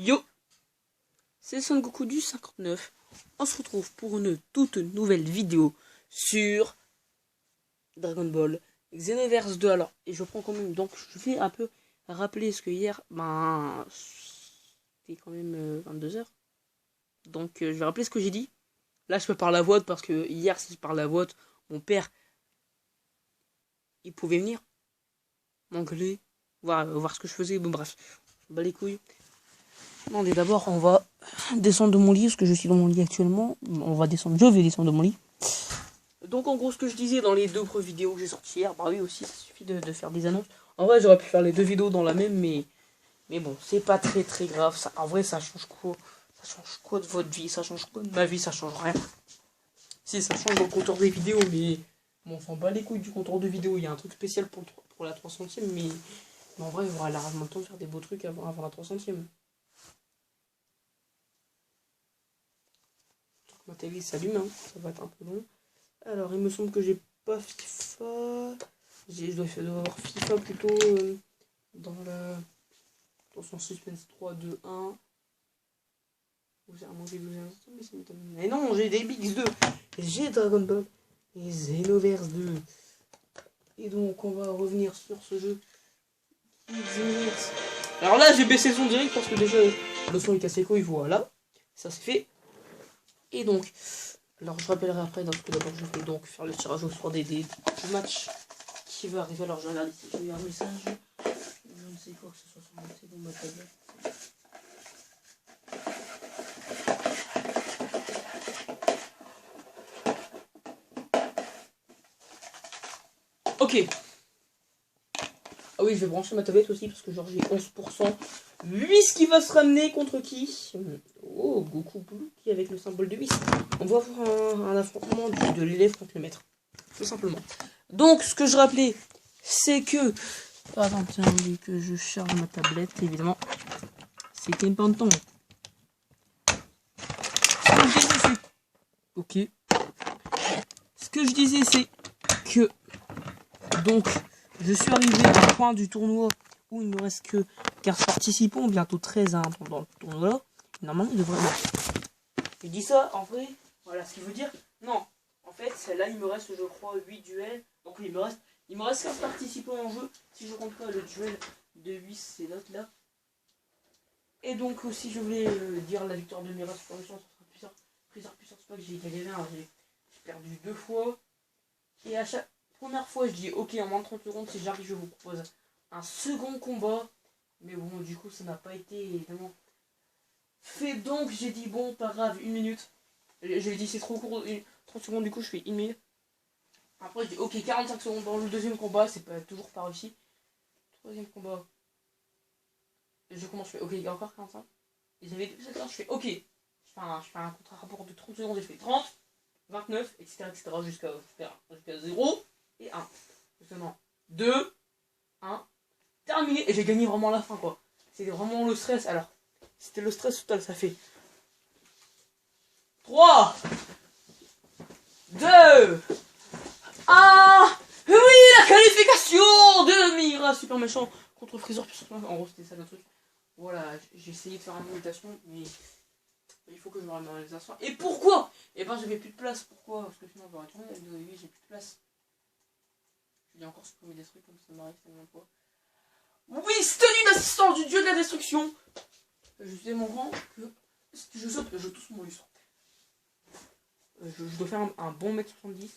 Yo, c'est Son Goku du 59. On se retrouve pour une toute nouvelle vidéo sur Dragon Ball Xenoverse 2. Alors, et je prends quand même, donc je vais un peu rappeler ce que hier, c'était quand même 22 heures. Donc je vais rappeler ce que j'ai dit. Là je peux parler à voix haute parce que hier si je parle à voix haute, mon père, il pouvait venir m'engueuler, voir ce que je faisais, bon bref, je bats les couilles. Attendez, d'abord on va descendre de mon lit, parce que je suis dans mon lit actuellement. Je vais descendre de mon lit. Donc en gros ce que je disais dans les deux premières vidéos que j'ai sorties hier, bah oui aussi, il suffit de faire des annonces. En vrai j'aurais pu faire les deux vidéos dans la même, mais bon, c'est pas très grave. Ça, en vrai ça change quoi? Ça change quoi de votre vie? Ça change quoi de ma vie? Ça change rien. Si, ça change dans le compteur des vidéos, mais bon, on s'en bat les couilles du compteur de vidéos. Il y a un truc spécial pour la 300ème, mais en vrai, il aura largement le temps de faire des beaux trucs avant la 300ème. Ma télé s'allume, hein. Ça va être un peu long. Alors, il me semble que j'ai pas FIFA. Je dois avoir FIFA plutôt dans son suspense 3, 2, 1. Mais non, j'ai des Bix 2. J'ai Dragon Ball et Xenoverse 2. Et donc, on va revenir sur ce jeu. Xenoverse. Alors là, j'ai baissé le son direct parce que déjà, le son est cassé couille. Voilà. Ça c'est fait. Et donc, alors je rappellerai après, donc d'abord je vais donc faire le tirage au sort des matchs qui va arriver. Alors je regarde ici, j'ai eu un message. Je ne sais quoi que ce soit sur ma tablette. Ok. Ah oui, je vais brancher ma tablette aussi parce que genre j'ai 11%. Whis qui va se ramener contre qui? Oh, Goku Blue qui avec le symbole de Whis. On va avoir un affrontement de l'élève contre le maître. Tout simplement. Donc, ce que je rappelais, c'est que... Attends, tiens, que je charge ma tablette, évidemment. C'était pas un temps. Ok. Ce que je disais, c'est que... Donc, je suis arrivé au point du tournoi où il ne me reste que 15 participants, bientôt 13 dans le tournoi là. Normalement, il devrait... Je dis ça, en vrai, voilà ce qu'il veut dire. Non, en fait, là, il me reste, je crois, 8 duels. Donc, il me reste 15 participants en jeu. Si je compte pas le duel de 8, c'est l'autre là. Et donc, aussi, je voulais dire la victoire de Mira sur Méchant, ça sera plusieurs spots. J'ai galéré, hein, j'ai perdu 2 fois. Et à chaque première fois, je dis ok, en moins de 30 secondes, si j'arrive, je vous propose un second combat. Mais bon, du coup, ça n'a pas été évidemment fait. Donc, j'ai dit bon, pas grave, 1 minute. J'ai dit c'est trop court, 30 secondes, du coup, je fais 1 minute. Après, je dis ok, 45 secondes dans le deuxième combat, c'est toujours pas réussi. Troisième combat, je commence, je fais ok, il y a encore 45. Et j'avais tout ça, je fais ok. Je fais un contre-rapport de 30 secondes, j'ai fait 30, 29, etc. jusqu'à 0 et 1. Justement, 2, 1, terminé. Et j'ai gagné vraiment à la fin, quoi. C'était vraiment le stress. Alors, c'était le stress total, ça fait 3, 2, 1. Oui, la qualification de Mira Super Méchant contre Freezer. En gros, c'était ça le truc. Voilà, j'ai essayé de faire une imitation, mais il faut que je me remette dans les instants. Et pourquoi? Eh ben, j'avais plus de place. Pourquoi? Parce que sinon, j'aurais tourné. Oui, j'ai plus de place. Je dis encore supprimer des trucs comme ça m'arrive tellement fois. Oui, tenue d'assistance du dieu de la destruction. Je suis mon rang que si je saute, je touche mon lustre. Je dois faire un bon mètre 70.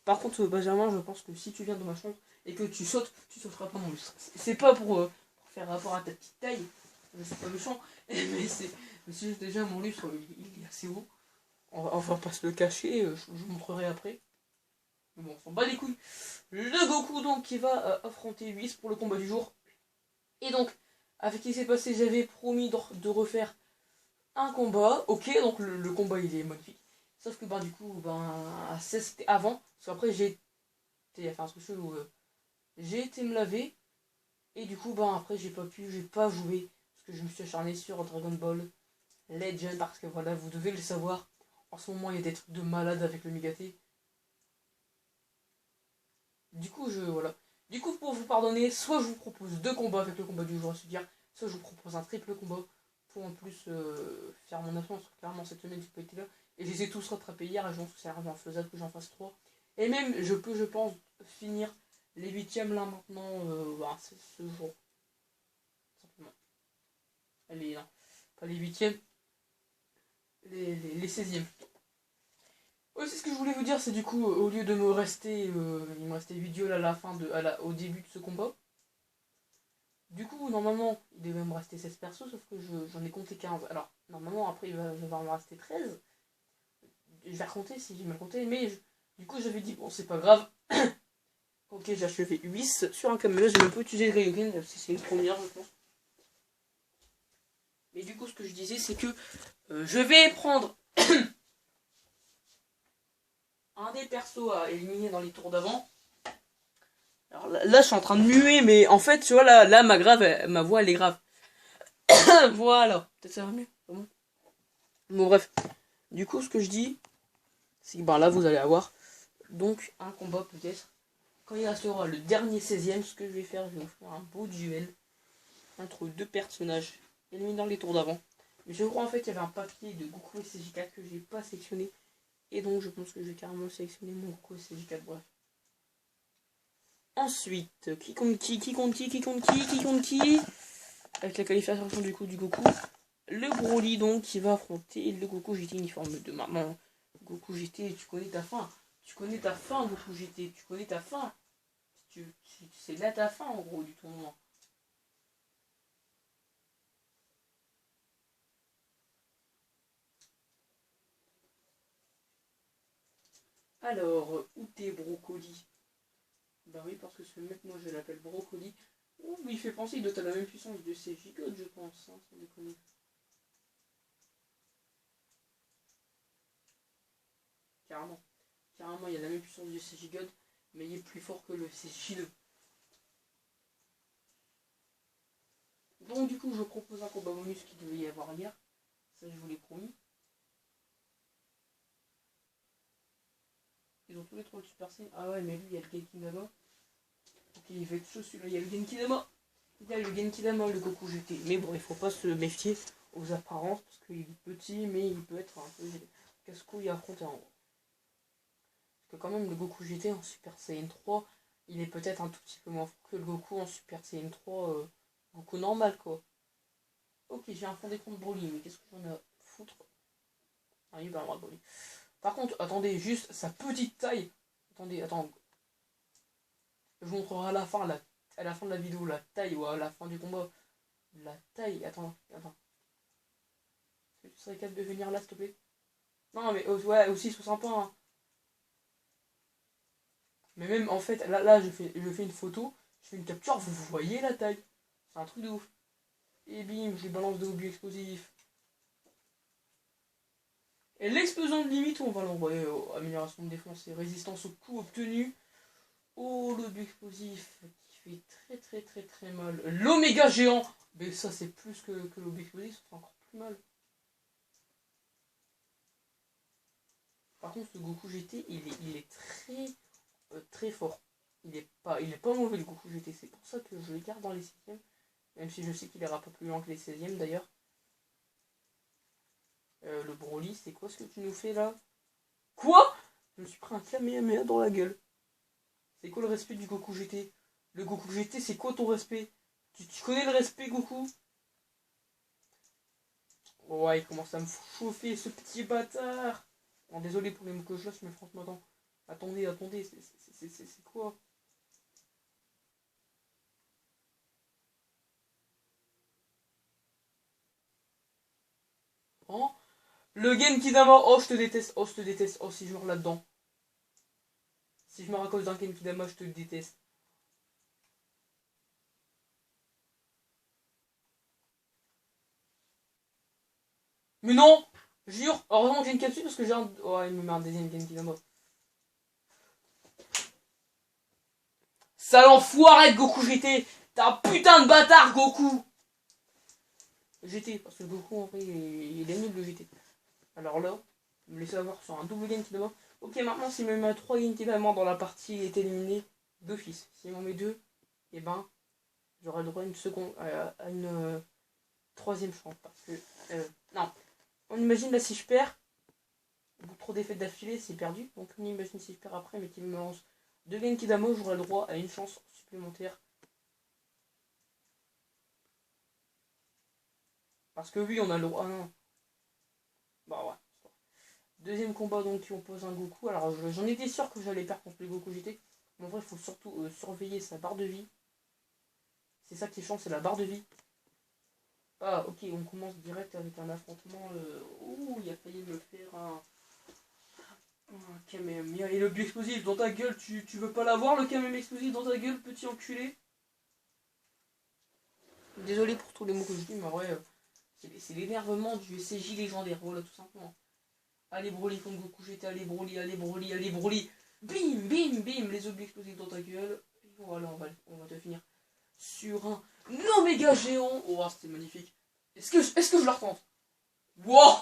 Par contre, Benjamin, je pense que si tu viens dans ma chambre et que tu sautes, tu sauteras pas mon lustre. C'est pas pour faire rapport à ta petite taille. C'est pas méchant. Mais c'est juste déjà mon lustre, il est assez haut. On va pas se le cacher, je vous montrerai après. Mais bon, on s'en bat les couilles. Le Goku donc qui va affronter Whis pour le combat du jour. Et donc, avec ce qui s'est passé, j'avais promis de refaire un combat. Ok, donc le combat il est magnifique. Sauf que du coup, c'était avant. Parce qu'après j'ai été faire un truc où j'ai été me laver. Et du coup, après j'ai pas joué. Parce que je me suis acharné sur Dragon Ball Legend. Parce que voilà, vous devez le savoir. En ce moment, il y a des trucs de malade avec le Megaté. Du coup, voilà. Du coup, pour vous pardonner, soit je vous propose 2 combats avec le combat du jour à se dire, soit je vous propose un triple combat. pour en plus faire mon absence. Clairement, cette semaine, j'ai pas été là. Et je les ai tous rattrapés hier et je pense que c'est infaisable que j'en fasse 3. Et même, je pense, finir les 8e là maintenant, c'est ce jour. Simplement. Allez, non. Pas les 8e, les 16e. Aussi, ce que je voulais vous dire, c'est du coup, au lieu de me rester, il me restait 8 duels à la fin, au début de ce combat. Du coup, normalement, il devait me rester 16 persos, sauf que j'en ai compté 15. Alors, normalement, après, il va me rester 13. Je vais recompter si j'ai mal compté, mais du coup, j'avais dit, bon, c'est pas grave. Ok, j'ai achevé 8 sur un caméra, j'ai même pas utilisé le Ryogen, parce que c'est une première, je pense. Mais du coup, ce que je disais, c'est que je vais prendre un des persos à éliminer dans les tours d'avant. Alors là, je suis en train de muer, mais en fait, tu vois, là ma voix, elle est grave. Voilà, peut-être ça va mieux. Bon, bref. Du coup, ce que je dis, c'est que là, vous allez avoir donc un combat peut-être. Quand il restera le dernier 16e, ce que je vais faire, je vais vous faire un beau duel entre deux personnages éliminés dans les tours d'avant. Mais je crois en fait qu'il y avait un papier de Goku et CJ4 que j'ai pas sélectionné. Et donc je pense que je vais carrément sélectionner mon Goku et CJ4, bref. Ensuite, qui compte qui avec la qualification du coup du Goku. Le Broly donc qui va affronter le Goku GT uniforme de maintenant. Goku GT, tu connais ta fin. Tu connais ta fin, Goku GT. Tu connais ta fin. C'est là ta fin en gros du tournoi. Alors, où t'es Brocoli? Bah oui, parce que ce mec, moi je l'appelle Brocoli. Oh, mais il fait penser, il doit avoir la même puissance de ces gigotes, je pense, hein, sans déconner. Carrément. Carrément, il y a la même puissance de ces gigotes, mais il est plus fort que le CJ2. Donc du coup, je propose un combat bonus qui devait y avoir hier. Ça, je vous l'ai promis. Ils ont tous les trois le Super Saiyan. Ah ouais, mais lui, il y a le Genki Dama. Ok, il va être chaud celui-là. Il y a le Genki Dama. Il y a le Genki Dama, le Goku GT. Mais bon, il faut pas se méfier aux apparences, parce qu'il est petit, mais il peut être un peu casse-couille à affronter en gros. Parce que quand même, le Goku GT en Super Saiyan 3, il est peut-être un tout petit peu moins fort que le Goku en Super Saiyan 3, Goku normal, quoi. Ok, j'ai un fond d'écran de Broly, mais qu'est-ce que j'en ai à foutre? Ah, il va avoir Broly. Par contre, attendez, juste sa petite taille. Attends. Je vous montrerai à la fin, à la fin de la vidéo, la taille, ou à la fin du combat. La taille, attends. Tu serais capable de venir là, s'il te plaît? Non, mais ouais, aussi, sois sympa, hein. Mais même, en fait, là je fais une photo, je fais une capture, vous voyez la taille. C'est un truc de ouf. Et bim, je lui balance de obus explosifs. Et l'explosion de limite, on va l'envoyer. Amélioration de défense et résistance au coup obtenu. Oh, l'obus explosif qui fait très très très très mal. L'oméga géant. Mais ça, c'est plus que l'obus explosif, ça fait encore plus mal. Par contre, le Goku GT, il est très très fort. Il est pas mauvais le Goku GT. C'est pour ça que je le garde dans les 6e. Même si je sais qu'il ira pas plus loin que les 16e d'ailleurs. Le Broly, c'est quoi ce que tu nous fais là? Quoi? Je me suis pris un Kamehameha dans la gueule. C'est quoi le respect du Goku GT? Le Goku GT, c'est quoi ton respect? Tu connais le respect, Goku? Ouais, il commence à me chauffer, ce petit bâtard. Bon, désolé pour les mots que je lâche, mais franchement, attendez, c'est quoi? Oh, le Genkidama, oh je te déteste, oh si je meurs là-dedans. Si je meurs à cause d'un Genkidama, je te déteste. Mais non! Jure! Heureusement que j'ai une capsule parce que j'ai un... Oh, il me met un deuxième Genkidama. Sale enfoiré de Goku GT! T'es un putain de bâtard, Goku! GT, parce que Goku en vrai, il est nul le GT. Alors là, me laissez avoir sur un double Genkidama. Ok, maintenant s'il me met 3 Genkidama dans la partie, il est éliminé d'office. S'il m'en met 2, et ben, j'aurai le droit à une seconde, à une troisième chance. Parce que. Non. On imagine là si je perds. Trop d'effets d'affilée, c'est perdu. Donc on imagine si je perds après, mais qu'il me lance 2 Genki Dama, j'aurai le droit à une chance supplémentaire. Parce que oui, on a le droit. Ah non. Bah ouais. Deuxième combat donc qui oppose un Goku. Alors j'en étais sûr que j'allais perdre contre le Goku GT. Mais en vrai, il faut surtout surveiller sa barre de vie. C'est ça qui est chiant, c'est la barre de vie. Ah ok, on commence direct avec un affrontement. Ouh, il a failli me faire un Kamehameha. Et le but explosif dans ta gueule, tu veux pas l'avoir le Kamehameha explosif dans ta gueule, petit enculé. Désolé pour tous les mots que je dis, mais en vrai, c'est l'énervement du SCJ légendaire, voilà tout simplement. Allez Broly contre Goku GT, allez Broly, allez Broly, allez Broly. Bim, bim, bim, les objets explosifs dans ta gueule. Et voilà, on va te finir sur un Oméga géant. Oh, c'était magnifique. Est-ce que je la retente? Wow,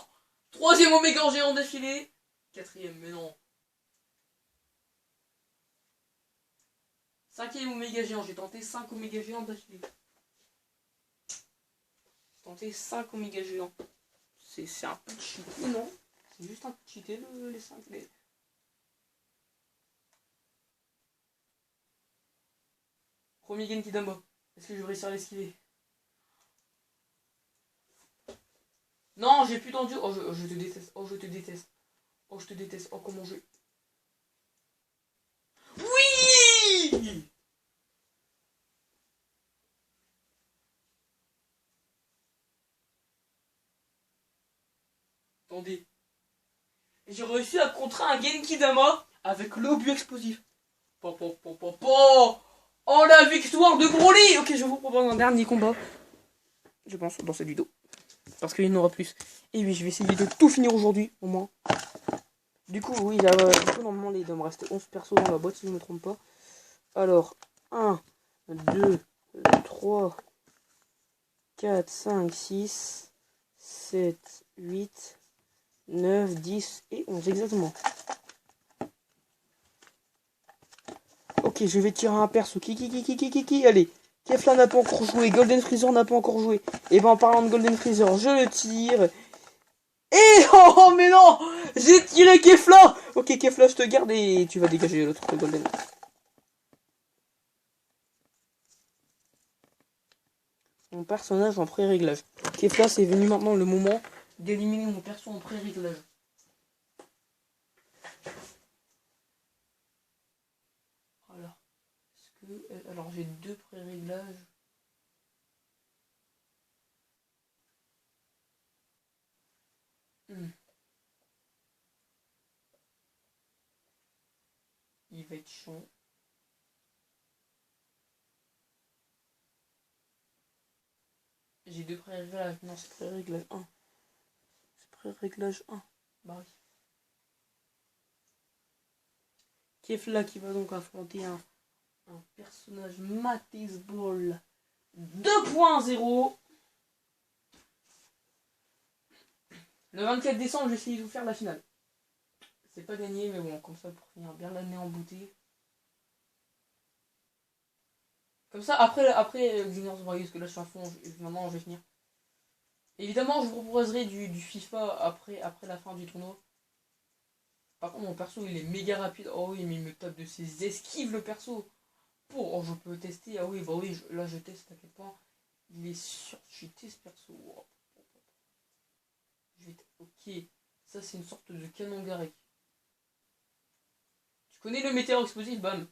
troisième Oméga géant d'affilée. Quatrième, mais non. Cinquième Oméga géant, j'ai tenté 5 Oméga géants d'affilée. J'ai tenté 5 Oméga géants. C'est un peu cheaté, non? C'est juste un peu cheaté les 5. Premier Genki Dama. Est-ce que je vais réussir à l'esquiver? Non, j'ai plus tendu. Oh, je te déteste. Oh, je te déteste. Oh, je te déteste. Oh, comment je... Oui! Attendez. J'ai réussi à contrer un Genki Dama avec l'obus explosif. Oh, la victoire de Broly! Ok, je vous propose un dernier combat. Je pense, dans cette vidéo. Parce qu'il y en aura plus. Et oui, je vais essayer de tout finir aujourd'hui, au moins. Du coup, oui, normalement, il doit me rester 11 persos dans la boîte, si je ne me trompe pas. Alors, 1, 2, 3, 4, 5, 6, 7, 8, 9, 10 et 11, exactement. Ok, je vais tirer un perso. Qui. Allez, Kefla n'a pas encore joué. Golden Freezer n'a pas encore joué. Et ben en parlant de Golden Freezer, je le tire. Et oh mais non, j'ai tiré Kefla. Ok, Kefla, je te garde et tu vas dégager l'autre Golden. Mon personnage en pré-réglage. Kefla, c'est venu maintenant le moment d'éliminer mon perso en pré-réglage. Alors j'ai 2 pré-réglages. Il va être chiant. J'ai 2 pré-réglages. Non, c'est pré-réglage 1. C'est pré-réglage 1. Bah oui. Kefla qui va donc affronter un personnage Matisse Ball 2.0. Le 24 décembre, je vais essayer de vous faire la finale. C'est pas gagné, mais bon, comme ça, pour finir bien l'année en beauté. Comme ça, après Xenoverse Warriors, parce que là, je suis à fond, maintenant, je vais finir. Évidemment, je vous proposerai du FIFA après la fin du tournoi. Par contre, mon perso, il est méga rapide. Oh oui, mais il me tape de ses esquives, le perso. Oh, je peux tester. Ah oui, bah oui, là, je teste à quel point il est surcheaté, ce perso. Oh. Ok, ça, c'est une sorte de canon Garek. Tu connais le météore explosif, bam.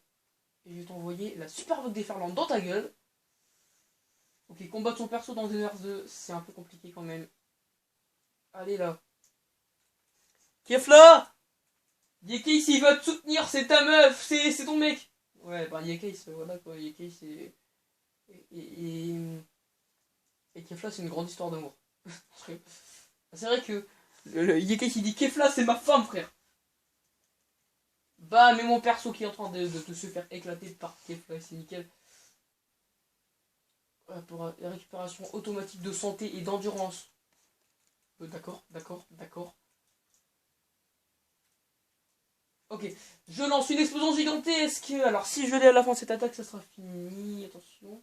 Et je vais t'envoyer la super vogue déferlante dans ta gueule. Ok, combattre son perso dans Xenoverse 2, c'est un peu compliqué quand même. Allez là. Kefla! Yekei, s'il va te soutenir, c'est ta meuf, c'est ton mec. Ouais, bah Yekei, voilà quoi, Yekei c'est... Et Kefla, c'est une grande histoire d'amour. C'est vrai que le Yekei qui dit Kefla, c'est ma femme, frère. Bah, mais mon perso qui est en train de se faire éclater par Kefla, c'est nickel. Pour la récupération automatique de santé et d'endurance. D'accord. Ok, je lance une explosion gigantesque. Alors si je l'ai à la fin de cette attaque, ça sera fini. Attention.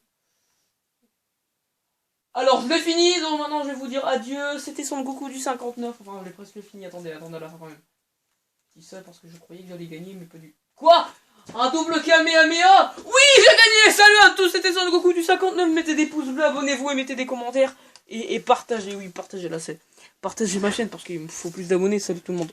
Alors, je l'ai fini, donc maintenant je vais vous dire adieu. C'était Son Goku du 59. Enfin, je l'ai presque fini. Attendez à la fin quand même. Je dis ça parce que je croyais que j'allais gagner, mais pas du... Quoi? Un double Kamehameha? Oui, j'ai gagné! Salut à tous, c'était Son Goku du 59. Mettez des pouces bleus, abonnez-vous et mettez des commentaires. Et partagez, oui, partagez là, c'est... Partagez ma chaîne parce qu'il me faut plus d'abonnés. Salut tout le monde.